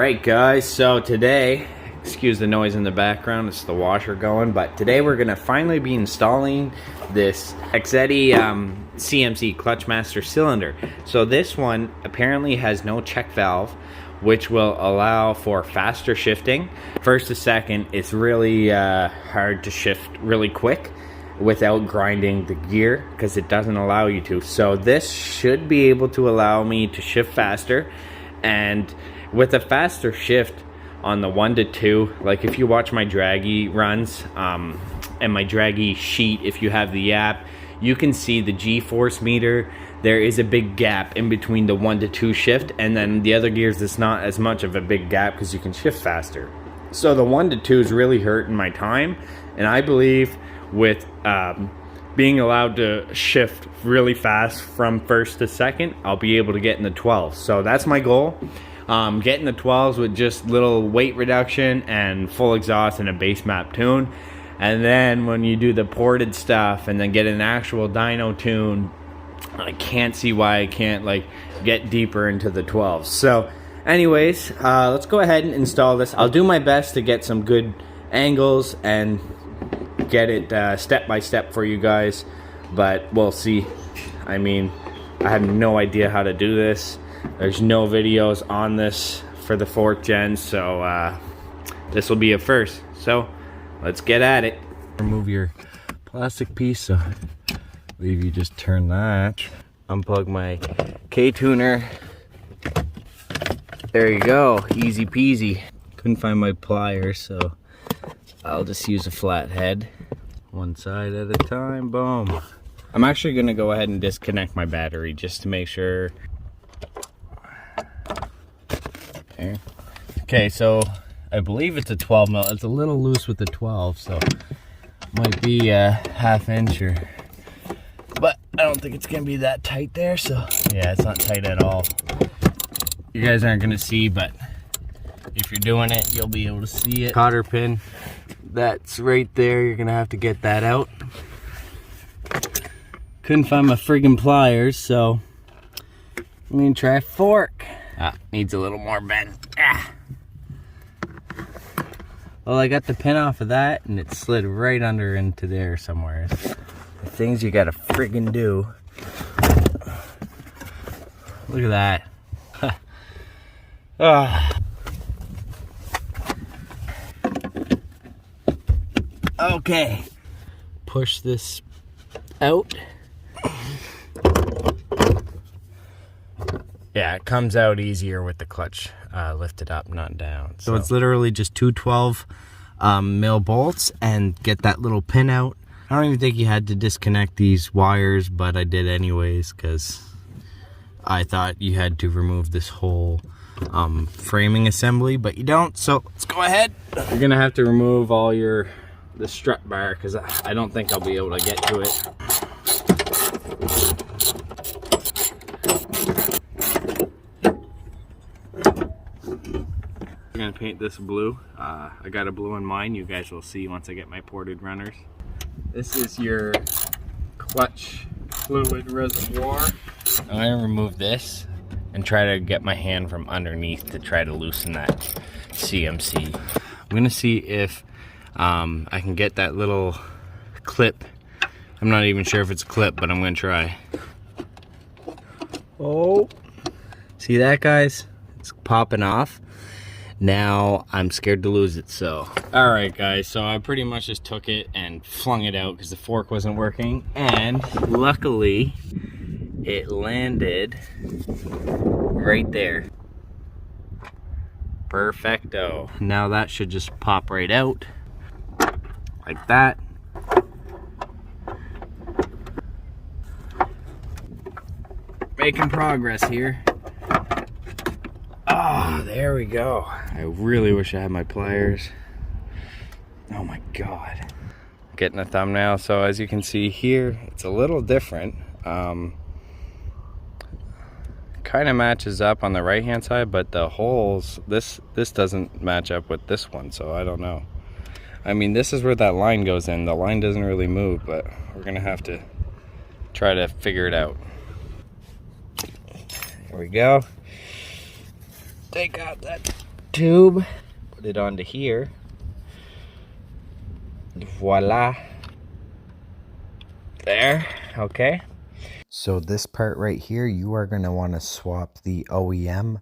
Alright guys, so today, excuse the noise in the background, it's the washer going, but today we're going to finally be installing this Exedy CMC clutch master cylinder. So this one apparently has no check valve, which will allow for faster shifting. First to second, it's really hard to shift really quick without grinding the gear because it doesn't allow you to. So this should be able to allow me to shift faster, and with a faster shift on the 1 to 2, like if you watch my draggy runs and my draggy sheet, if you have the app, you can see the G-force meter. There is a big gap in between the 1 to 2 shift, and then the other gears there's not as much of a big gap because you can shift faster. So the 1 to 2 is really hurting my time, and I believe with being allowed to shift really fast from first to second, I'll be able to get in the 12s. So that's my goal. Get in the 12s with just little weight reduction and full exhaust and a base map tune. And then when you do the ported stuff and then get an actual dyno tune, I can't see why I can't like get deeper into the 12s. So anyways, let's go ahead and install this. I'll do my best to get some good angles and get it step by step for you guys, but we'll see. I mean, I have no idea how to do this. There's no videos on this for the 4th gen, so this will be a first. So let's get at it. Remove your plastic piece, so I believe you just turn that. Unplug my K-tuner. There you go, easy peasy. Couldn't find my pliers, so I'll just use a flat head. One side at a time, boom. I'm actually gonna go ahead and disconnect my battery just to make sure. There. Okay, so I believe it's a 12 mil. It's a little loose with the 12, so might be a ½ inch or, but I don't think it's gonna be that tight there, so yeah, it's not tight at all. You guys aren't gonna see, but if you're doing it, you'll be able to see it. Cotter pin, that's right there. You're gonna have to get that out. Couldn't find my friggin' pliers, so I'm gonna try a fork. Needs a little more bend. Well, I got the pin off of that and it slid right under into there somewhere. The things you gotta friggin' do. Look at that. Okay. Push this out. Yeah, it comes out easier with the clutch lifted up, not down. So it's literally just two 12 mil bolts and get that little pin out. I don't even think you had to disconnect these wires, but I did anyways because I thought you had to remove this whole framing assembly, but you don't. So let's go ahead. You're gonna have to remove all the strut bar because I don't think I'll be able to get to it. I'm gonna paint this blue. I got a blue in mind. You guys will see once I get my ported runners. This is your clutch fluid reservoir. I'm gonna remove this and try to get my hand from underneath to try to loosen that CMC. I'm gonna see if I can get that little clip. I'm not even sure if it's a clip, but I'm gonna try. Oh, see that, guys? It's popping off. Now I'm scared to lose it, so. All right, guys, so I pretty much just took it and flung it out because the fork wasn't working, and luckily it landed right there. Perfecto. Now that should just pop right out like that. Making progress here. Oh, there we go. I really wish I had my pliers. Oh my God. Getting a thumbnail. So as you can see here, it's a little different. Kind of matches up on the right hand side, but the holes, this doesn't match up with this one, so I don't know. I mean, this is where that line goes in. The line doesn't really move, but we're gonna have to try to figure it out. There we go. Take out that tube, put it onto here. Voila. There, okay. So this part right here, you are going to want to swap the OEM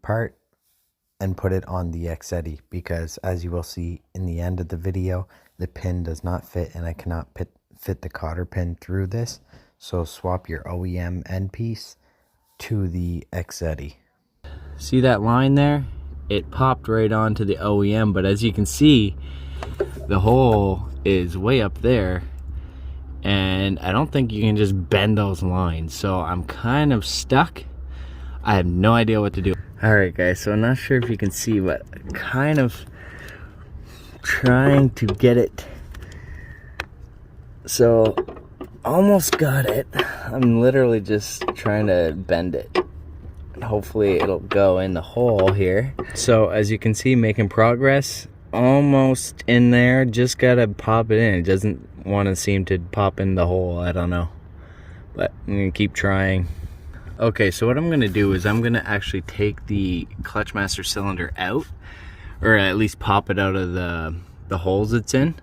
part and put it on the Exedy, because as you will see in the end of the video, the pin does not fit and I cannot fit the cotter pin through this. So swap your OEM end piece to the Exedy. See that line there? It popped right onto the OEM, but as you can see, the hole is way up there and I don't think you can just bend those lines. So I'm kind of stuck. I have no idea what to do. Alright guys, so I'm not sure if you can see, but kind of trying to get it. So almost got it. I'm literally just trying to bend it. Hopefully it'll go in the hole here. So as you can see, making progress. Almost in there, just gotta pop it in. It doesn't want to seem to pop in the hole, I don't know. But I'm gonna keep trying. Okay, so what I'm gonna do is I'm gonna actually take the clutch master cylinder out, or at least pop it out of the holes it's in,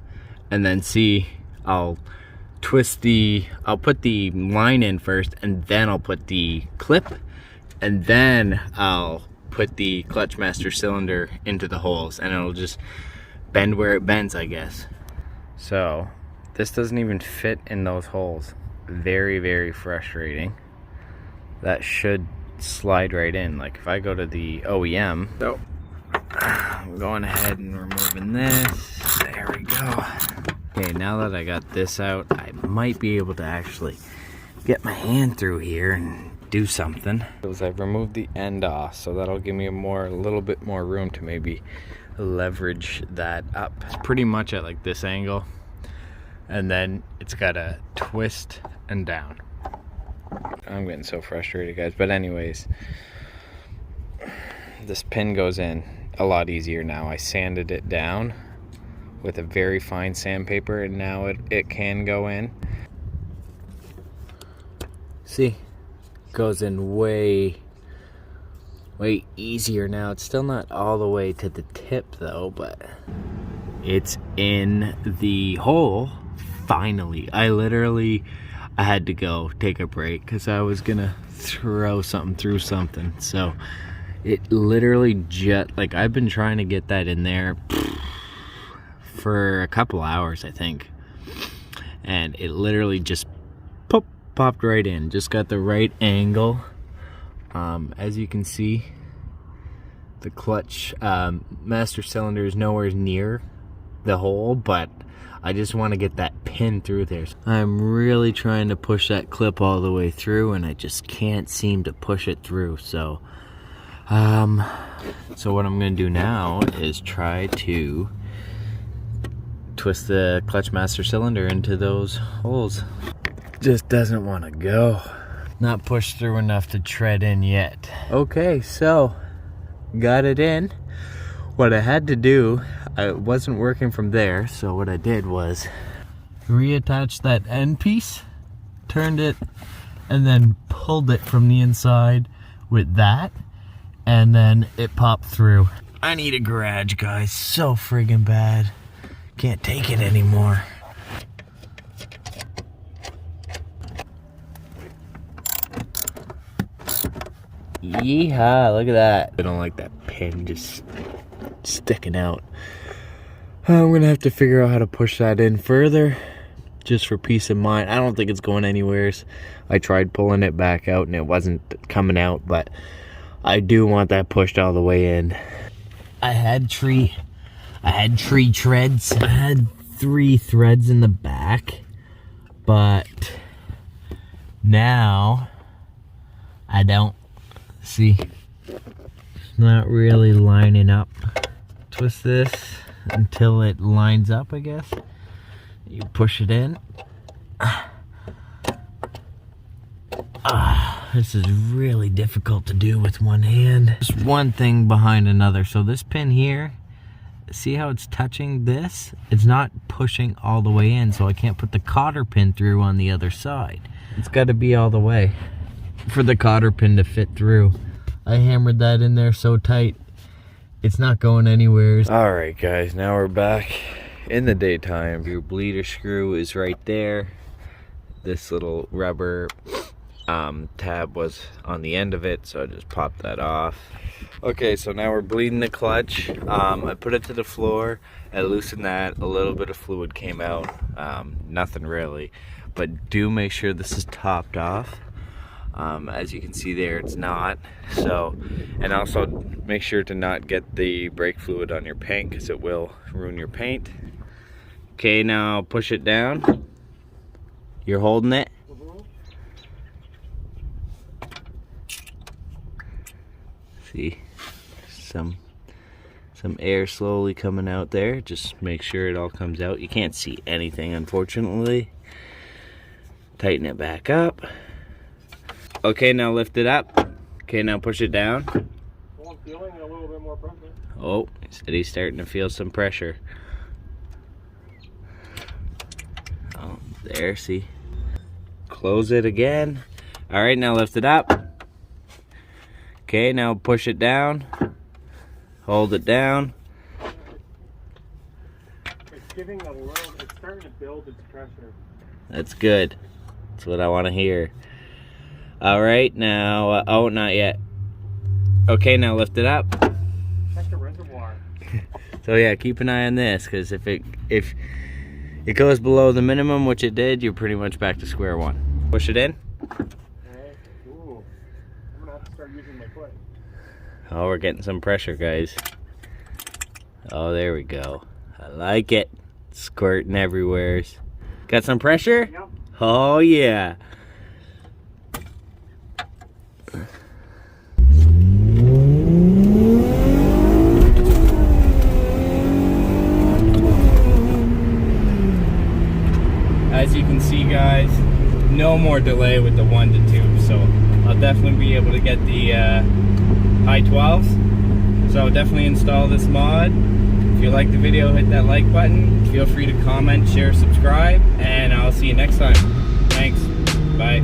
and then see, I'll put the line in first, and then I'll put the clip, and then I'll put the clutch master cylinder into the holes, and it'll just bend where it bends, I guess. So this doesn't even fit in those holes. Very, very frustrating. That should slide right in. Like if I go to the OEM, so I'm going ahead and removing this. There we go. Okay, now that I got this out, I might be able to actually get my hand through here and do something. I've removed the end off, so that'll give me a little bit more room to maybe leverage that up. It's pretty much at like this angle, and then it's got to twist and down. I'm getting so frustrated, guys, but anyways, this pin goes in a lot easier now. I sanded it down with a very fine sandpaper, and now it can go in. See, goes in way easier now. It's still not all the way to the tip though, but it's in the hole finally. I had to go take a break because I was gonna throw something through something. So it literally like I've been trying to get that in there for a couple hours, I think, and it literally just popped right in. Just got the right angle. As you can see, the clutch master cylinder is nowhere near the hole, but I just want to get that pin through there. I'm really trying to push that clip all the way through, and I just can't seem to push it through. So what I'm going to do now is try to twist the clutch master cylinder into those holes. Just doesn't want to go. Not pushed through enough to tread in yet. Okay, so got it in. What I had to do, it wasn't working from there, so what I did was reattach that end piece, turned it, and then pulled it from the inside with that, and then it popped through. I need a garage, guys, so friggin' bad. Can't take it anymore. Yeehaw, look at that. I don't like that pin just sticking out. I'm gonna have to figure out how to push that in further, just for peace of mind. I don't think it's going anywheres. I tried pulling it back out and it wasn't coming out, but I do want that pushed all the way in. I had tree treads. I had 3 threads in the back, but now I don't. See, it's not really lining up. Twist this until it lines up, I guess. You push it in. This is really difficult to do with one hand. Just one thing behind another. So this pin here, see how it's touching this? It's not pushing all the way in, so I can't put the cotter pin through on the other side. It's got to be all the way for the cotter pin to fit through. I hammered that in there so tight, It's not going anywhere. All right, guys, now we're back in the daytime. Your bleeder screw is right there. This little rubber tab was on the end of it, so I just popped that off. Okay, so now we're bleeding the clutch. I put it to the floor, I loosened that, a little bit of fluid came out, nothing really, but do make sure this is topped off. As you can see there, it's not. So, and also make sure to not get the brake fluid on your paint because it will ruin your paint. Okay, now push it down. You're holding it. See, some air slowly coming out there. Just make sure it all comes out. You can't see anything, unfortunately. Tighten it back up. Okay, now lift it up. Okay, now push it down. Well, I'm feeling a little bit more pressure. Oh, he said he's starting to feel some pressure. Oh, there, see? Close it again. All right, now lift it up. Okay, now push it down. Hold it down. It's giving a little, it's starting to build its pressure. That's good. That's what I want to hear. All right, now, oh, not yet. Okay, now lift it up. Check the reservoir. So yeah, keep an eye on this, because if it goes below the minimum, which it did, you're pretty much back to square one. Push it in. Okay. Ooh. I'm gonna have to start using my foot. Oh, we're getting some pressure, guys. Oh, there we go. I like it. Squirting everywhere. Got some pressure? Yep. Oh yeah. As you can see, guys, no more delay with the 1 to 2, so I'll definitely be able to get the high 12s. So definitely install this mod. If you like the video, hit that like button. Feel free to comment, share, subscribe, and I'll see you next time. Thanks. Bye.